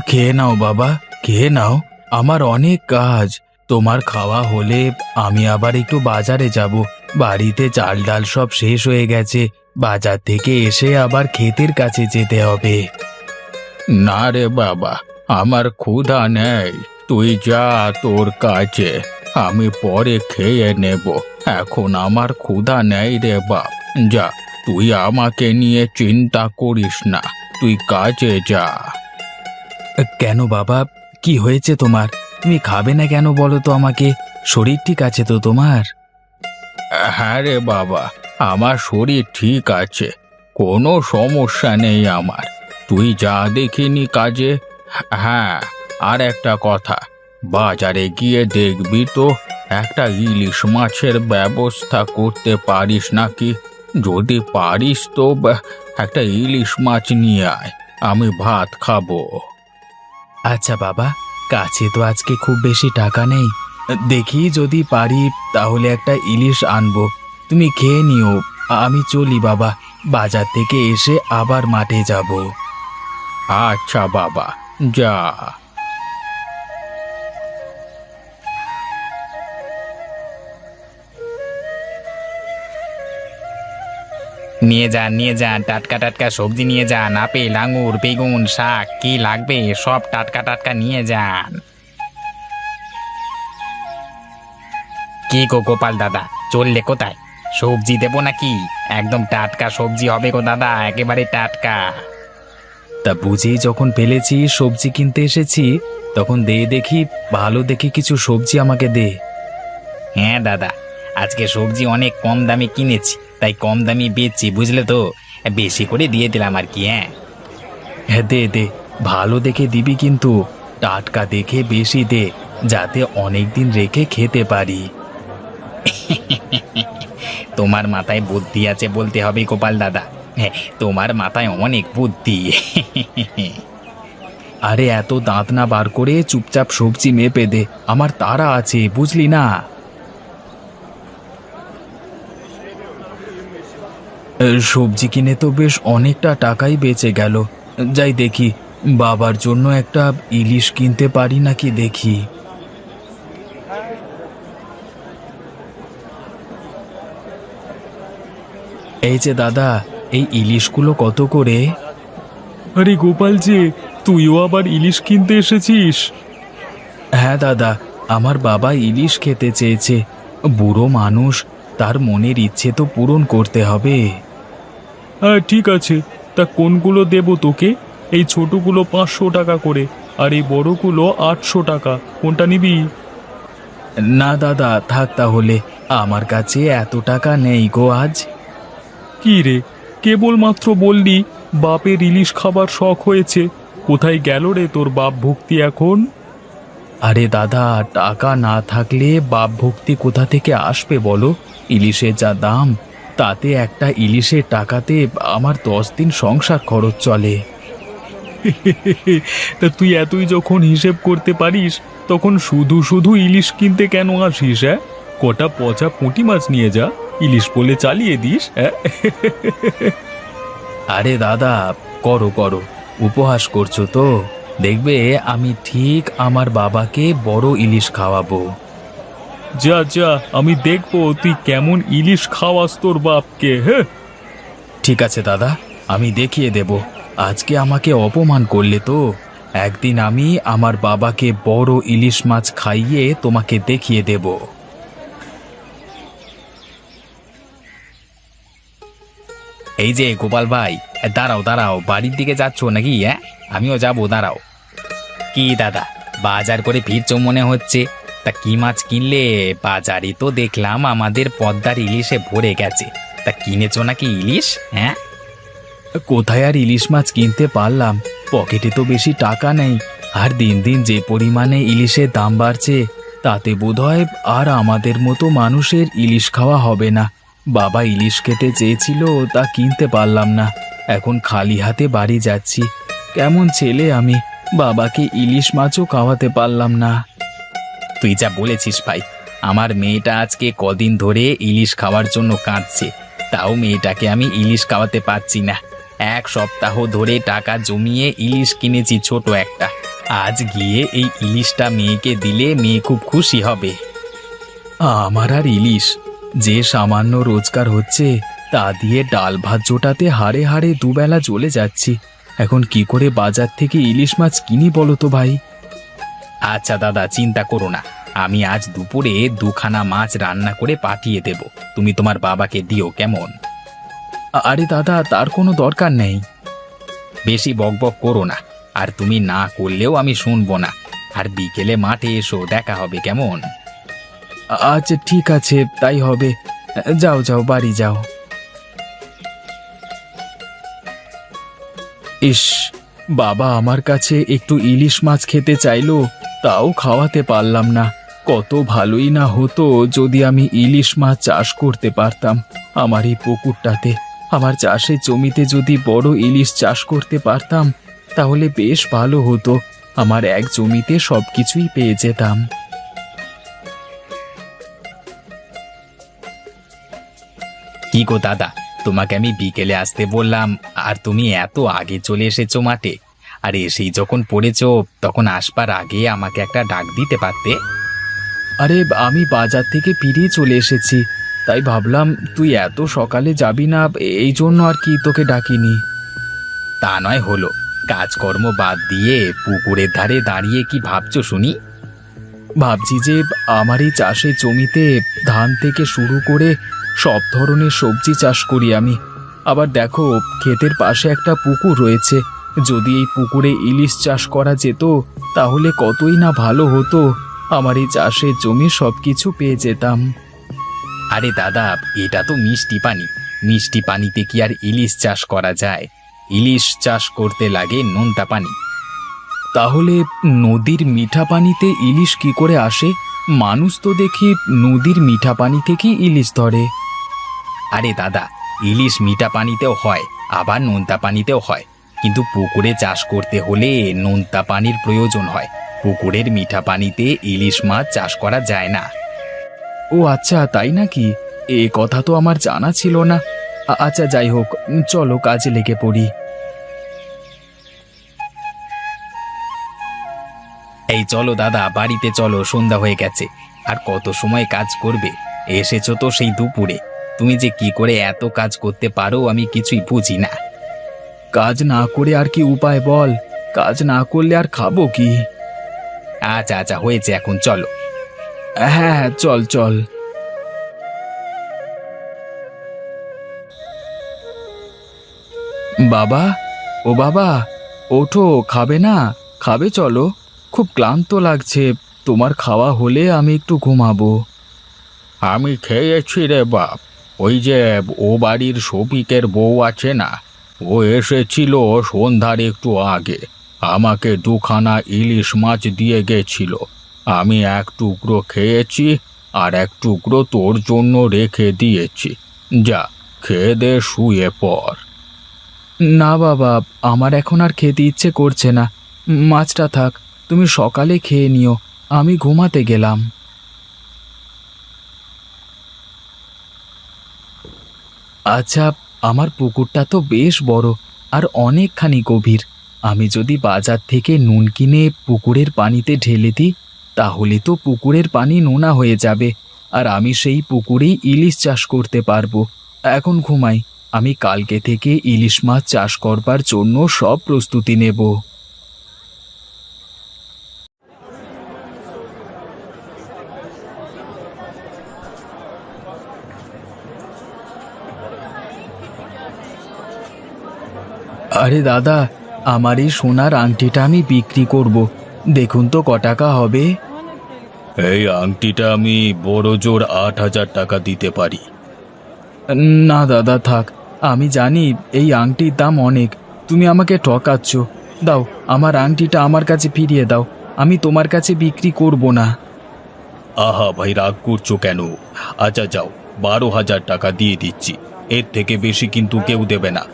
খেয়ে নাও বাবা, খেয়ে নাও। আমার অনেক কাজ। তোমার খাওয়া হলে আমি আবার একটু বাজারে যাব। বাড়িতে চাল ডাল সব শেষ হয়ে গেছে। বাজার থেকে এসে আবার ক্ষেতের কাছে যেতে হবে। না রে বাবা, আমার ক্ষুধা নেই। তুই যা তোর কাজে, আমি পরে খেয়ে নেব। এখন আমার ক্ষুধা নেই রে বাপ। যা, তুই আমাকে নিয়ে চিন্তা করিস না, তুই কাজে যা। কেন বাবা, কি হয়েছে তোমার? তুমি খাবে না কেন বলো তো আমাকে? শরীর ঠিক আছে তো তোমার? হ্যাঁ রে বাবা, আমার শরীর ঠিক আছে, কোনো সমস্যা নেই আমার। তুই যা দেখিনি কাজে। হ্যাঁ, আর একটা কথা, বাজারে গিয়ে দেখবি তো একটা ইলিশ মাছের ব্যবস্থা করতে পারিস নাকি। যদি পারিস তো একটা ইলিশ মাছ নিয়ে আয়, আমি ভাত খাবো। আচ্ছা বাবা, কাছে তো আজকে খুব বেশি টাকা নেই। দেখি যদি পারি তাহলে একটা ইলিশ আনবো। তুমি খেয়ে নিও, আমি চলি বাবা। বাজার থেকে এসে আবার মাঠে যাব। আচ্ছা বাবা, যা। নিয়ে যান, নিয়ে যান, টাটকা টাটকা সবজি নিয়ে যান। আপেল, আঙুর, বেগুন, শাক, কি লাগবে সব টাটকা টাটকা নিয়ে যান। কি গো গোপাল দাদা, চললে কোথায়? সবজি দেবো নাকি? একদম টাটকা সবজি হবে গো দাদা, একেবারে টাটকা। তা বুঝেই যখন ফেলেছি সবজি কিনতে এসেছি, তখন দে দেখি, ভালো দেখে কিছু সবজি আমাকে দে। হ্যাঁ দাদা, আজকে সবজি অনেক কম দামে কিনেছি, তাই কম দামি বেচছি, বুঝলে তো। বেশি করে দিয়ে দিলাম আর কি। হ্যাঁ হ্যাঁ, দে দে, ভালো দেখে দিবি কিন্তু। টাটকা দেখে বেশি দে, যাতে অনেক দিন রেখে খেতে পারি। তোমার মাথায় বুদ্ধি আছে বলতে হবে গোপাল দাদা। হ্যাঁ, তোমার মাথায় অনেক বুদ্ধি। আরে এত দাঁত না বার করে চুপচাপ সবজি মেপে দে, আমার তাড়া আছে, বুঝলি না? সবজি কিনে তো বেশ অনেকটা টাকাই বেঁচে গেল। যাই দেখি, বাবার জন্য একটা ইলিশ কিনতে পারি নাকি দেখি। এই যে দাদা, এই ইলিশগুলো কত করে? আরে গোপাল যে, তুইও আবার ইলিশ কিনতে এসেছিস? হ্যাঁ দাদা, আমার বাবা ইলিশ খেতে চেয়েছে। বুড়ো মানুষ, তার মনের ইচ্ছে তো পূরণ করতে হবে। হ্যাঁ ঠিক আছে, তা কোনগুলো দেবো তোকে? এই ছোটগুলো 500 টাকা করে, আর এই বড়গুলো 800 টাকা। কোনটা নিবি? না দাদা, থাক তাহলে, আমার কাছে এত টাকা নেই গো আজ। কি রে, কেবলমাত্র বললি বাপের ইলিশ খাবার শখ হয়েছে। কোথায় গেল রে তোর বাপ ভক্তি এখন? আরে দাদা, টাকা না থাকলে বাপ ভক্তি কোথা থেকে আসবে বলো? ইলিশের যা দাম, তাতে একটা ইলিশের টাকাতে আমার 10 দিন সংসার খরচ চলে। তা তুই এতই যখন হিসেব করতে পারিস, তখন শুধু শুধু ইলিশ কিনতে কেন আসিস? হ্যাঁ, কটা পচা পুঁটি মাছ নিয়ে যা, ইলিশ বলে চালিয়ে দিস। হ্যাঁ। আরে দাদা, করো করো, উপহাস করছো তো। দেখবে আমি ঠিক আমার বাবাকে বড় ইলিশ খাওয়াবো। যা যা, আমি দেখবো তুই কেমন ইলিশ খাওয়াস তোর বাপকে। হ্যাঁ। ঠিক আছে দাদা, আমি দেখিয়ে দেব। আজকে আমাকে অপমান করলে তো, একদিন আমি আমার বাবাকে বড় ইলিশ মাছ খাইয়ে তোমাকে দেখিয়ে দেব। এই যে গোপাল ভাই, দাঁড়াও দাঁড়াও, বাড়ির দিকে যাচ্ছ নাকি? হ্যাঁ, আমিও যাবো, দাঁড়াও। কি দাদা, বাজার করে ফিরছো মনে হচ্ছে? তা কি মাছ কিনলে? বাজারে তো দেখলাম আমাদের পদ্মার ইলিশে ভরে গেছে। তা কিনেছো নাকি ইলিশ? হ্যাঁ। কোথায় আর ইলিশ মাছ কিনতে পারলাম, পকেটে তো বেশি টাকা নেই। আর দিন দিন যে পরিমাণে ইলিশের দাম বাড়ছে, তাতে বোধহয় আর আমাদের মতো মানুষের ইলিশ খাওয়া হবে না। বাবা ইলিশ খেতে চেয়েছিল, তা কিনতে পারলাম না। এখন খালি হাতে বাড়ি যাচ্ছি। কেমন ছেলে আমি, বাবাকে ইলিশ মাছও খাওয়াতে পারলাম না। তুই যা বলেছিস ভাই, আমার মেয়েটা আজকে কদিন ধরে ইলিশ খাওয়ার জন্য কাঁদছে, তাও মেয়েটাকে আমি ইলিশ খাওয়াতে পারছি না। 1 সপ্তাহ ধরে টাকা জমিয়ে ইলিশ কিনেছি ছোট একটা, আজ গিয়ে এই ইলিশটা মেয়েকে দিলে মেয়ে খুব খুশি হবে। আমার আর ইলিশ, যে সামান্য রোজগার হচ্ছে তা দিয়ে ডাল ভাত জোটাতে হাড়ে হাড়ে দুবেলা চলে যাচ্ছি। এখন কি করে বাজার থেকে ইলিশ মাছ কিনি বলো তো ভাই? আচ্ছা দাদা, চিন্তা করো না, আমি আজ দুপুরে দুখানা মাছ রান্না করে পাঠিয়ে দেব, তুমি তোমার বাবাকে দিও, কেমন? আরে দাদা, তার কোনো দরকার নেই। বেশি বকবক করো না, আর তুমি না করলেও আমি শুনবো না। আর বিকেলে মাঠে এসো, দেখা হবে, কেমন? আচ্ছা ঠিক আছে, তাই হবে। যাও যাও, বাড়ি যাও। ইস, বাবা আমার কাছে একটু ইলিশ মাছ খেতে চাইলো, তাও খাওয়াতে পারলাম না। কত ভালোই না হতো যদি আমি ইলিশ মাছ চাষ করতে পারতাম। আমার এই পুকুরটাতে, আমার চাষের জমিতে যদি বড় ইলিশ চাষ করতে পারতাম তাহলে বেশ ভালো হতো। আমার এক জমিতে সবকিছুই পেয়ে যেতাম। কি গো দাদা, তোমাকে আমি বিকেলে আসতে বললাম আর তুমি এত আগে চলে এসেছো মাঠে। আর এসেই যখন পড়েছো তখন আসবার আগে আমাকে একটা ডাক দিতে পারতে। আরে আমি বাজার থেকে ফিরেই চলে এসেছি, তাই ভাবলাম তুই এত সকালে যাবি না, এই জন্য আর কি তোকে ডাকিনি। তা নয় হলো, কাজকর্ম বাদ দিয়ে পুকুরের ধারে দাঁড়িয়ে কি ভাবছো শুনি? ভাবছি যে আমার এই চাষের জমিতে ধান থেকে শুরু করে সব ধরনের সবজি চাষ করি আমি। আবার দেখো, ক্ষেতের পাশে একটা পুকুর রয়েছে, যদি এই পুকুরে ইলিশ চাষ করা যেত তাহলে কতই না ভালো হতো। আমার এই চাষের জমি সবকিছু পেয়ে যেতাম। আরে দাদা, এটা তো মিষ্টি পানি, মিষ্টি পানিতে কি আর ইলিশ চাষ করা যায়? ইলিশ চাষ করতে লাগে নোনতা পানি। তাহলে নদীর মিঠা পানিতে ইলিশ কি করে আসে? মানুষ তো দেখি নদীর মিঠা পানি থেকেই ইলিশ ধরে। আরে দাদা, ইলিশ মিঠা পানিতেও হয়, আবার নোনতা পানিতেও হয়, কিন্তু পুকুরে চাষ করতে হলে নোনতা পানির প্রয়োজন হয়। পুকুরের মিঠা পানিতে ইলিশ মাছ চাষ করা যায় না। ও আচ্ছা, তাই নাকি? এ কথা তো আমার জানা ছিল না। আচ্ছা যাই হোক, চলো কাজে লেগে পড়ি। এই চলো দাদা, বাড়িতে চলো, সন্ধ্যা হয়ে গেছে। আর কত সময় কাজ করবে? এসেছো তো সেই দুপুরে। তুমি যে কি করে এত কাজ করতে পারো আমি কিছুই বুঝি না। কাজ না করে আর কি উপায় বল? কাজ না করলে আর খাবো কি? আচ্ছা আচ্ছা, হয়েছে, এখন চলো। হ্যাঁ হ্যাঁ, চল চল। বাবা, ও বাবা, ওঠো, খাবে না? খাবে চলো, খুব ক্লান্ত লাগছে। তোমার খাওয়া হলে আমি একটু ঘুমাবো। আমি খেয়েছি রে বাপ। ওই যে ও বাড়ির শফিকের বউ আছে না, ও এসেছিল সন্ধ্যার একটু আগে, আমাকে দুখানা ইলিশ মাছ দিয়ে গেছিল। আমি এক টুকরো খেয়েছি, আর এক টুকরো তোর জন্য রেখে দিয়েছি। যা, খেয়ে দে, শুয়ে পড়। না বাবা, আমার এখন আর খেতে ইচ্ছে করছে না। মাছটা থাক, তুমি সকালে খেয়ে নিও, আমি ঘুমাতে গেলাম। আচ্ছা, আমার পুকুরটা তো বেশ বড় আর অনেকখানি গভীর। আমি যদি বাজার থেকে নুন কিনে পুকুরের পানিতে ঢেলে দিই তাহলে তো পুকুরের পানি নোনা হয়ে যাবে, আর আমি সেই পুকুরেই ইলিশ চাষ করতে পারবো। এখন ঘুমাই, আমি কালকে থেকে ইলিশ মাছ চাষ করবার জন্য সব প্রস্তুতি নেব। আরে দাদা, আমার এই সোনার আংটিটা আমি বিক্রি করব, দেখুন তো ক টাকা হবে? এই আংটিটা আমি বড় জোর 8,000 টাকা দিতে পারি। না দাদা, থাক, আমি জানি এই আংটির দাম অনেক, তুমি আমাকে ঠকাচ্ছ। দাও, আমার আংটিটা আমার কাছে ফিরিয়ে দাও, আমি তোমার কাছে বিক্রি করব না। আহা ভাই, রাগ করছো কেন? আচ্ছা যাও, 12,000 টাকা দিয়ে দিচ্ছি, এর থেকে বেশি কিন্তু কেউ দেবে না।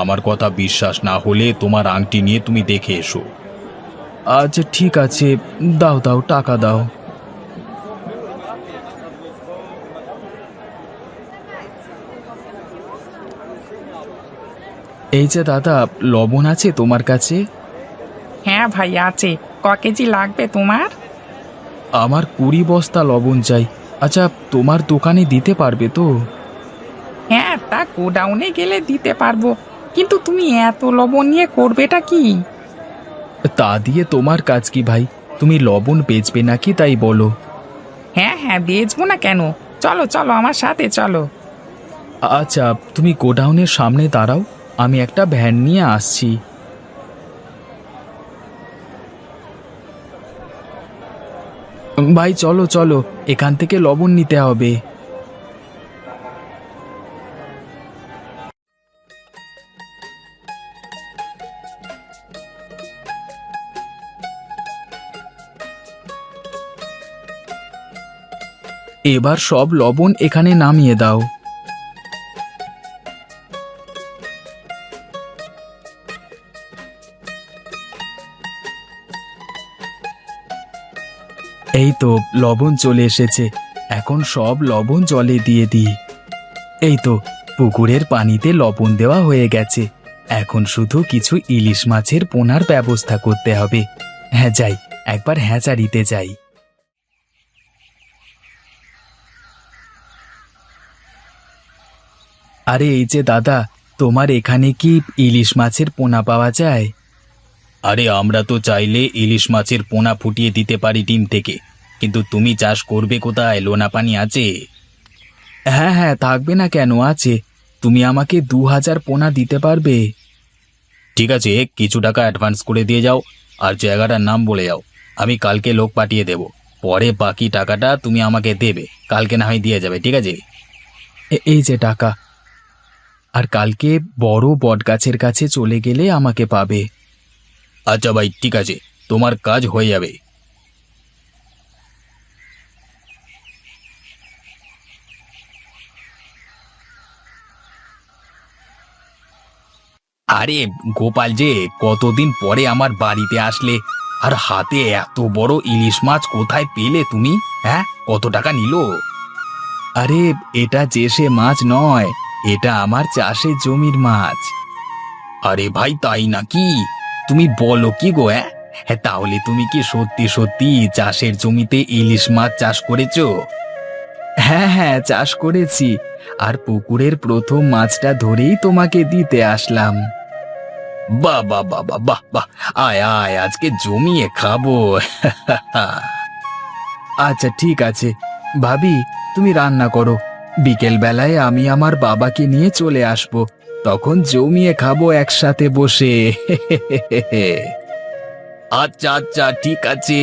আমার কথা বিশ্বাস না হলে তোমার আংটি নিয়ে তুমি দেখে এসো। আচ্ছা ঠিক আছে, দাও দাও, টাকা দাও। এই যে দাদা, লবণ আছে তোমার কাছে? হ্যাঁ ভাই আছে। কেজি লাগবে তোমার? আমার 20 বস্তা লবণ চাই। আচ্ছা, তোমার দোকানে দিতে পারবে তো? হ্যাঁ, তা গোডাউনে গেলে দিতে পারবো, কিন্তু তুমি এত লবণ নিয়ে করবেটা কি? তা দিয়ে তোমার কাজ কি ভাই? তুমি লবণ বেচবে নাকি তাই বলো। হ্যাঁ হ্যাঁ, বেচবো না কেন? চলো চলো, আমার সাথে চলো। আচ্ছা, তুমি গোডাউনের সামনে দাঁড়াও, আমি একটা ভ্যান নিয়ে আসছি। ভাই চলো চলো, এখান থেকে লবণ নিতে হবে। এবার সব লবণ এখানে নামিয়ে দাও। এই তো লবণ চলে এসেছে, এখন সব লবণ জলে দিয়ে দিই। এই তো পুকুরের পানিতে লবণ দেওয়া হয়ে গেছে, এখন শুধু কিছু ইলিশ মাছের পোনার ব্যবস্থা করতে হবে। হ্যাঁ যাই, একবার হ্যাচারিতে যাই। আরে এই যে দাদা, তোমার এখানে কি ইলিশ মাছের পোনা পাওয়া যায়? আরে আমরা তো চাইলে ইলিশ মাছের পোনা ফুটিয়ে দিতে পারি ডিম থেকে, কিন্তু তুমি চাষ করবে কোথায়? লোনা পানি আছে? হ্যাঁ হ্যাঁ, থাকবে না কেন, আছে। তুমি আমাকে 2000 পোনা দিতে পারবে? ঠিক আছে, কিছু টাকা অ্যাডভান্স করে দিয়ে যাও, আর জায়গাটার নাম বলে যাও। আমি কালকে লোক পাঠিয়ে দেব, পরে বাকি টাকাটা তুমি আমাকে দেবে, কালকে না হয় দিয়ে যাবে, ঠিক আছে? এই যে টাকা। আর কালকে বড় বটগাছের কাছে চলে গেলে আমাকে পাবে। আচ্ছা ভাই, ঠিক আছে, তোমার কাজ হয়ে যাবে। আরে গোপাল যে, কতদিন পরে আমার বাড়িতে আসলে, আর হাতে এত বড় ইলিশ মাছ কোথায় পেলে তুমি? হ্যাঁ, কত টাকা নিল? আরে এটা যে সে মাছ নয়, এটা আমার চাষের জমির মাছ। আরে ভাই, তাই নাকি? তুমি বলো কি গো? হ্যাঁ, তাহলে তুমি কি সত্যি সত্যি চাষের জমিতে ইলিশ মাছ চাষ করেছো? হ্যাঁ হ্যাঁ, চাষ করেছি, আর পুকুরের প্রথম মাছটা ধরেই তোমাকে দিতে আসলাম। বাহ বাহ বাহ বাহ বাহ বাহ, আয় আয়, আজকে জমিয়ে খাবো। আচ্ছা ঠিক আছে, ভাবি তুমি রান্না করো, বিকেল বেলায় আমি আমার বাবাকে নিয়ে চলে আসব, তখন জমিয়ে খাবো একসাথে বসে। আচ্ছা আচ্ছা, ঠিক আছে।